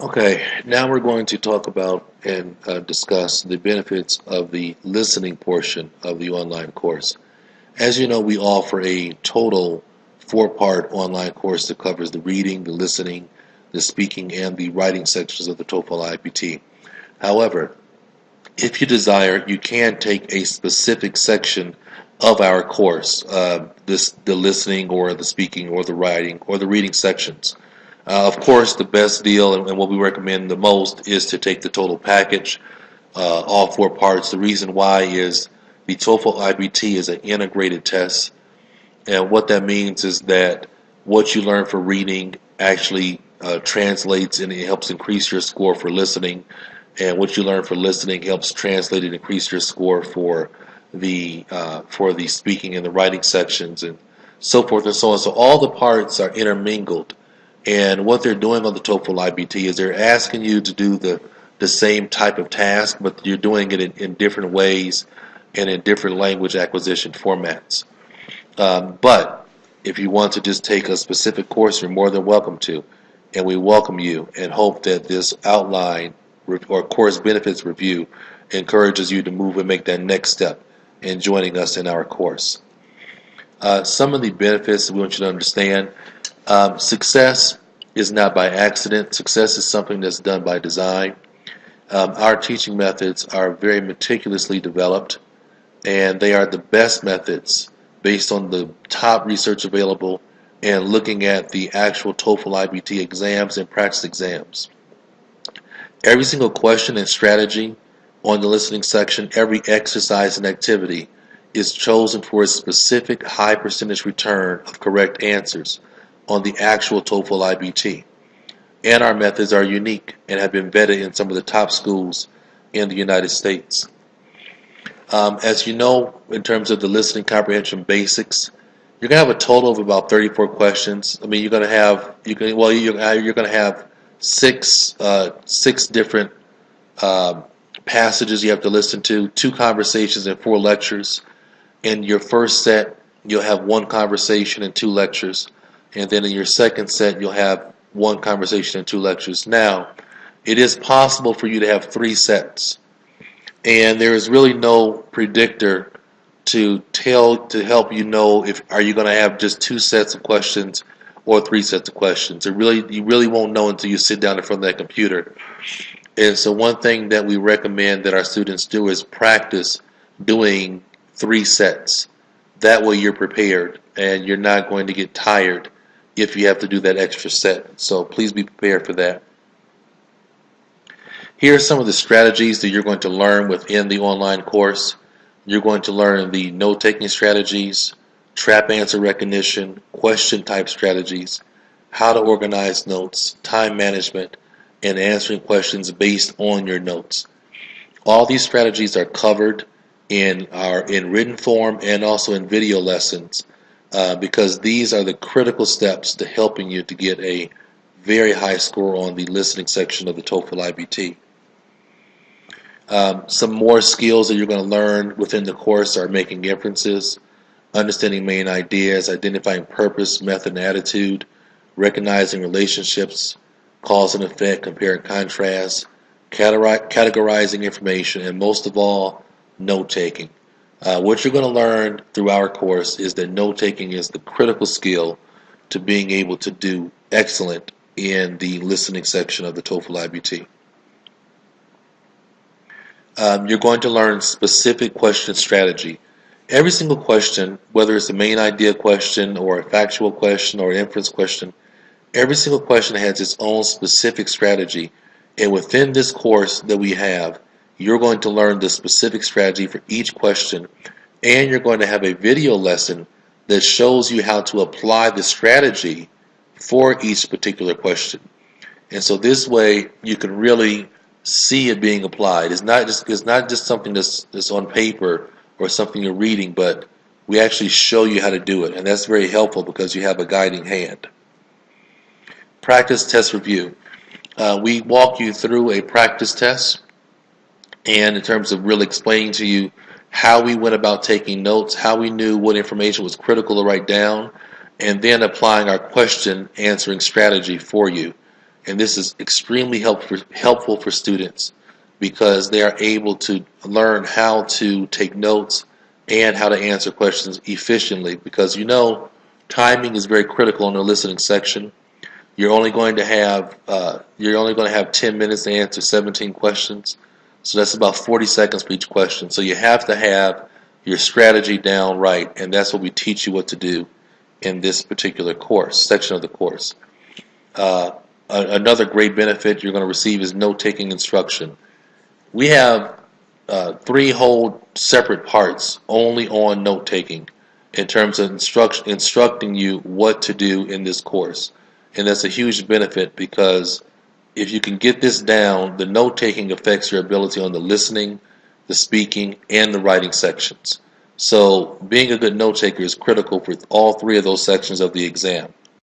Okay, now we're going to talk about and discuss the benefits of the listening portion of the online course. As you know, we offer a total four-part online course that covers the reading, the listening, the speaking, and the writing sections of the TOEFL IBT. However, if you desire, you can take a specific section of our course, the listening or the speaking or the writing or the reading sections. Of course, the best deal and what we recommend the most is to take the total package, all four parts. The reason why is the TOEFL IBT is an integrated test, and what that means is that what you learn for reading actually translates and it helps increase your score for listening, and what you learn for listening helps translate and increase your score for the speaking and the writing sections and so forth and so on. So all the parts are intermingled. And what they're doing on the TOEFL IBT is they're asking you to do the same type of task, but you're doing it in different ways and in different language acquisition formats. But if you want to just take a specific course, you're more than welcome to. And we welcome you and hope that this outline or course benefits review encourages you to move and make that next step in joining us in our course. Some of the benefits we want you to understand. Success is not by accident. Success is something that's done by design. Our teaching methods are very meticulously developed, and they are the best methods based on the top research available and looking at the actual TOEFL IBT exams and practice exams. Every single question and strategy on the listening section, every exercise and activity is chosen for a specific high percentage return of correct answers on the actual TOEFL IBT. And our methods are unique and have been vetted in some of the top schools in the United States. As you know, in terms of the listening comprehension basics, you're going to have a total of about 34 questions. I mean, you're going to have you're going to have six different passages you have to listen to, 2 conversations and 4 lectures. In your first set, you'll have 1 conversation and 2 lectures. And then in your second set, you'll have 1 conversation and 2 lectures. Now, it is possible for you to have 3 sets. And there is really no predictor to help you know if are you going to have just 2 sets of questions or 3 sets of questions. You really won't know until you sit down in front of that computer. And so one thing that we recommend that our students do is practice doing 3 sets. That way you're prepared and you're not going to get tired if you have to do that extra set. So please be prepared for that. Here are some of the strategies that you're going to learn within the online course. You're going to learn the note-taking strategies, trap answer recognition, question type strategies, how to organize notes, time management, and answering questions based on your notes. All these strategies are covered in written form and also in video lessons because these are the critical steps to helping you to get a very high score on the listening section of the TOEFL IBT. Some more skills that you're going to learn within the course are making inferences, understanding main ideas, identifying purpose, method, and attitude, recognizing relationships, cause and effect, compare and contrast, categorizing information, and most of all, note-taking. What you're going to learn through our course is that note-taking is the critical skill to being able to do excellent in the listening section of the TOEFL IBT. You're going to learn specific question strategy. Every single question, whether it's a main idea question or a factual question or an inference question, every single question has its own specific strategy. And within this course that we have, you're going to learn the specific strategy for each question, and you're going to have a video lesson that shows you how to apply the strategy for each particular question. And so this way you can really see it being applied. It's not just something that's on paper or something you're reading, but we actually show you how to do it, and that's very helpful because you have a guiding hand. Practice test review. We walk you through a practice test, and in terms of really explaining to you how we went about taking notes, how we knew what information was critical to write down, and then applying our question answering strategy for you. And this is extremely helpful for students because they are able to learn how to take notes and how to answer questions efficiently, because timing is very critical in the listening section. You're only going to have 10 minutes to answer 17 questions, so that's about 40 seconds for each question. So you have to have your strategy down right, and that's what we teach you what to do in this particular section of the course. Another great benefit you're going to receive is note-taking instruction. We have 3 whole separate parts only on note-taking in terms of instructing you what to do in this course. And that's a huge benefit, because if you can get this down, the note-taking affects your ability on the listening, the speaking, and the writing sections. So being a good note-taker is critical for all 3 of those sections of the exam.